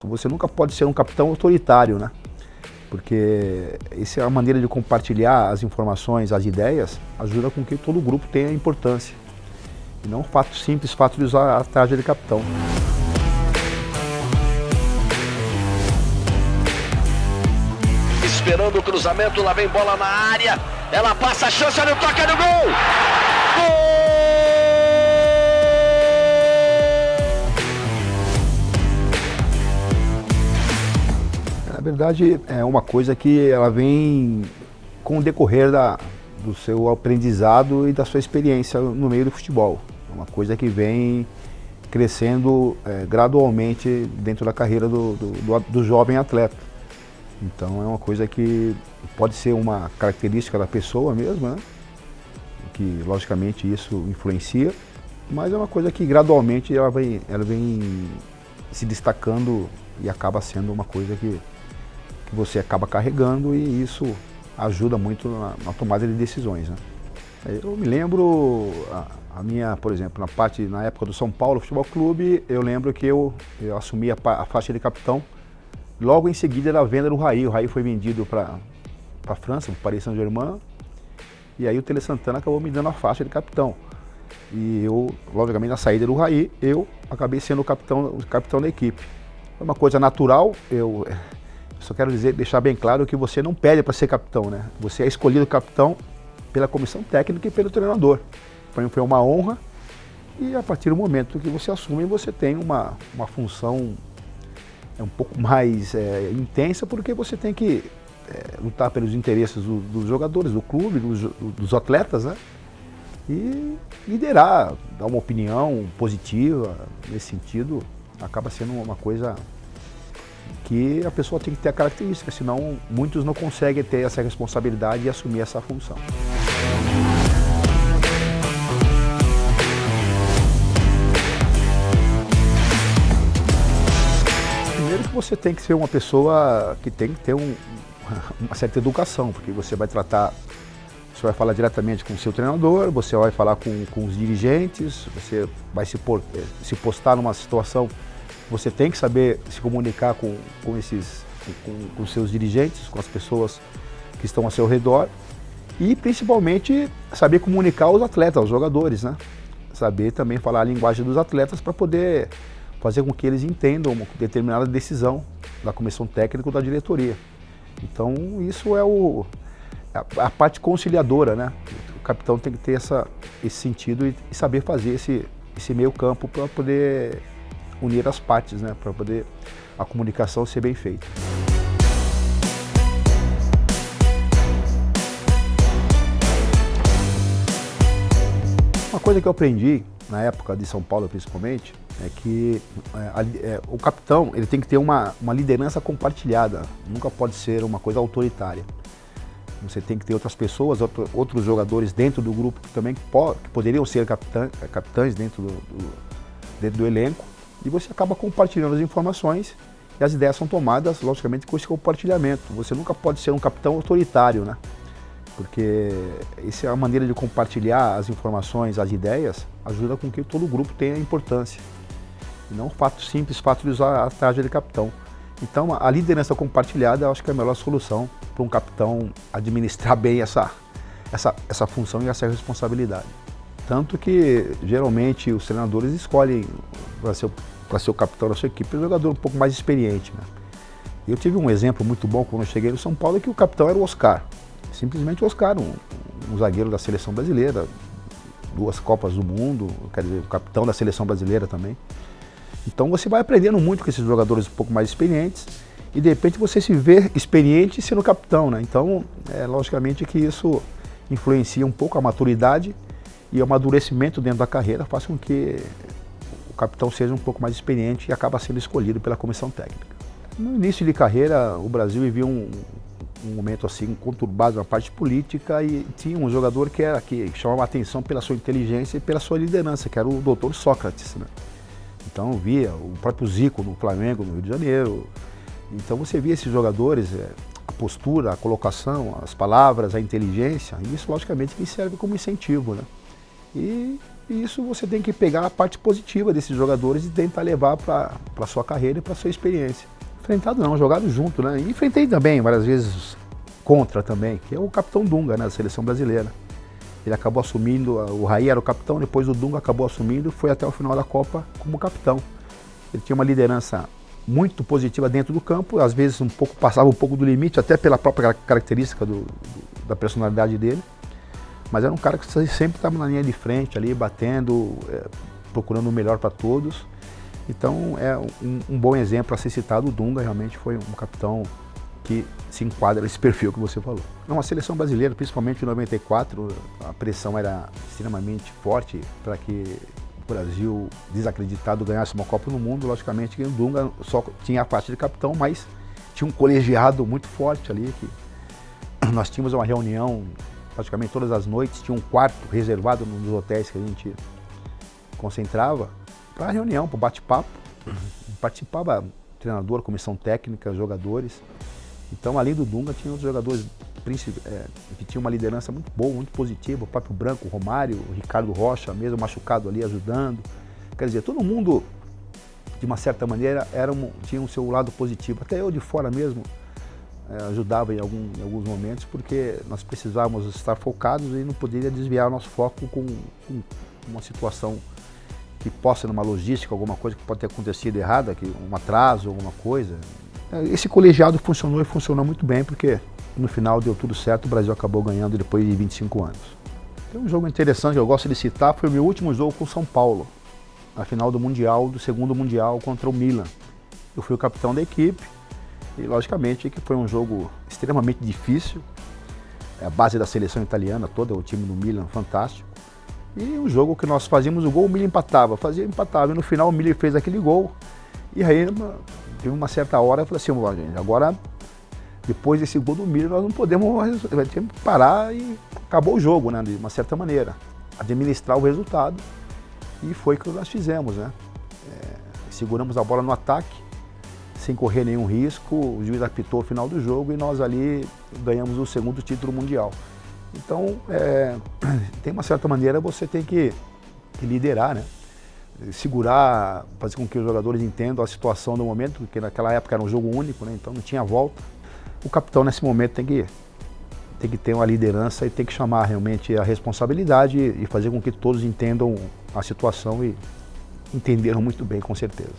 Você nunca pode ser um capitão autoritário, né? Porque essa é a maneira de compartilhar as informações, as ideias, ajuda com que todo o grupo tenha importância. E não o fato simples, fato de usar a tarja de capitão. Esperando o cruzamento, lá vem bola na área, ela passa a chance, olha o toque, no gol! Gol! Na verdade, é uma coisa que ela vem com o decorrer do seu aprendizado e da sua experiência no meio do futebol. É uma coisa que vem crescendo gradualmente dentro da carreira do jovem atleta. Então é uma coisa que pode ser uma característica da pessoa mesmo, né? Que logicamente isso influencia, mas é uma coisa que gradualmente ela vem se destacando e acaba sendo uma coisa que você acaba carregando, e isso ajuda muito na tomada de decisões, né? Eu me lembro, por exemplo, na época do São Paulo Futebol Clube, eu lembro que eu assumi a faixa de capitão logo em seguida da venda do Raí. O Raí foi vendido para a França, para o Paris Saint-Germain, e aí o Tele Santana acabou me dando a faixa de capitão. E eu, logicamente, na saída do Raí, eu acabei sendo o capitão da equipe. Foi uma coisa natural. Eu só quero deixar bem claro que você não pede para ser capitão, né? Você é escolhido capitão pela comissão técnica e pelo treinador. Para mim foi uma honra, e a partir do momento que você assume, você tem uma função um pouco mais intensa, porque você tem que lutar pelos interesses dos jogadores, do clube, dos atletas, né? E liderar, dar uma opinião positiva nesse sentido, acaba sendo uma coisa que a pessoa tem que ter a característica, senão muitos não conseguem ter essa responsabilidade e assumir essa função. Primeiro que você tem que ser uma pessoa que tem que ter uma certa educação, porque você vai falar diretamente com o seu treinador, você vai falar com os dirigentes, você vai se postar numa situação. Você tem que saber se comunicar com os seus dirigentes, com as pessoas que estão ao seu redor, e principalmente saber comunicar os atletas, os jogadores, né? Saber também falar a linguagem dos atletas para poder fazer com que eles entendam uma determinada decisão da comissão técnica ou da diretoria. Então isso é a parte conciliadora, né? O capitão tem que ter esse sentido e saber fazer esse meio campo para poder unir as partes, né? Para poder a comunicação ser bem feita. Uma coisa que eu aprendi na época de São Paulo, principalmente, é que o capitão ele tem que ter uma liderança compartilhada, nunca pode ser uma coisa autoritária. Você tem que ter outras pessoas, outros jogadores dentro do grupo que poderiam ser capitães dentro do elenco, e você acaba compartilhando as informações, e as ideias são tomadas, logicamente, com esse compartilhamento. Você nunca pode ser um capitão autoritário, né? Porque essa é a maneira de compartilhar as informações, as ideias, ajuda com que todo o grupo tenha importância. E não o fato simples, fato de usar a tarja de capitão. Então, a liderança compartilhada, eu acho que é a melhor solução para um capitão administrar bem essa função e essa responsabilidade. Tanto que, geralmente, os treinadores escolhem para ser o capitão da sua equipe um jogador um pouco mais experiente, né? Eu tive um exemplo muito bom quando eu cheguei no São Paulo, que o capitão era o Oscar. Simplesmente o Oscar, um zagueiro da seleção brasileira, 2 Copas do Mundo, quer dizer, o capitão da seleção brasileira também. Então você vai aprendendo muito com esses jogadores um pouco mais experientes, e de repente você se vê experiente sendo capitão, né? Então, logicamente que isso influencia um pouco a maturidade e o amadurecimento dentro da carreira, faz com que o capitão seja um pouco mais experiente e acaba sendo escolhido pela comissão técnica. No início de carreira, o Brasil vivia um momento assim conturbado na parte política, e tinha um jogador que chamava a atenção pela sua inteligência e pela sua liderança, que era o Dr. Sócrates, né? Então via o próprio Zico no Flamengo, no Rio de Janeiro. Então você via esses jogadores, a postura, a colocação, as palavras, a inteligência, e isso logicamente que serve como incentivo, né? E E isso você tem que pegar a parte positiva desses jogadores e tentar levar para a sua carreira e para a sua experiência. Enfrentado não, jogado junto, né? E enfrentei também várias vezes contra também, que é o capitão Dunga, né, da seleção brasileira. Ele acabou assumindo, o Raí era o capitão, depois o Dunga acabou assumindo e foi até o final da Copa como capitão. Ele tinha uma liderança muito positiva dentro do campo, às vezes passava um pouco do limite, até pela própria característica da personalidade dele. Mas era um cara que sempre estava na linha de frente ali, batendo, procurando o melhor para todos. Então é um bom exemplo a ser citado. O Dunga realmente foi um capitão que se enquadra nesse perfil que você falou. A seleção brasileira, principalmente em 94, a pressão era extremamente forte para que o Brasil, desacreditado, ganhasse uma Copa no Mundo. Logicamente que o Dunga só tinha a parte de capitão, mas tinha um colegiado muito forte ali. Que nós tínhamos uma reunião praticamente todas as noites, tinha um quarto reservado nos hotéis que a gente concentrava para a reunião, para o bate-papo. Participava treinador, comissão técnica, jogadores. Então, além do Dunga, tinha os jogadores que tinham uma liderança muito boa, muito positiva, o próprio Branco, o Romário, o Ricardo Rocha, mesmo machucado ali, ajudando. Quer dizer, todo mundo, de uma certa maneira, tinha o seu lado positivo. Até eu de fora mesmo ajudava em alguns momentos, porque nós precisávamos estar focados e não poderia desviar o nosso foco com uma situação que possa, numa logística, alguma coisa que pode ter acontecido errada, um atraso, alguma coisa. Esse colegiado funcionou e funcionou muito bem, porque no final deu tudo certo, o Brasil acabou ganhando depois de 25 anos. Tem um jogo interessante que eu gosto de citar, foi o meu último jogo com o São Paulo, na final do Mundial, do segundo Mundial contra o Milan. Eu fui o capitão da equipe e, logicamente, que foi um jogo extremamente difícil, a base da seleção italiana toda, o time do Milan, fantástico. E um jogo que nós fazíamos o gol, o Milan empatava, e no final o Milan fez aquele gol, e aí teve uma certa hora, eu falei assim, gente, agora, depois desse gol do Milan, nós não podemos, vai ter que parar e acabou o jogo, né, de uma certa maneira, administrar o resultado, e foi o que nós fizemos, né, seguramos a bola no ataque, sem correr nenhum risco, o juiz apitou o final do jogo e nós ali ganhamos o segundo título mundial. Então, tem uma certa maneira, você tem que liderar, né? Segurar, fazer com que os jogadores entendam a situação do momento, porque naquela época era um jogo único, né? Então não tinha volta. O capitão, nesse momento, tem que ter uma liderança e tem que chamar realmente a responsabilidade e fazer com que todos entendam a situação e entenderam muito bem, com certeza.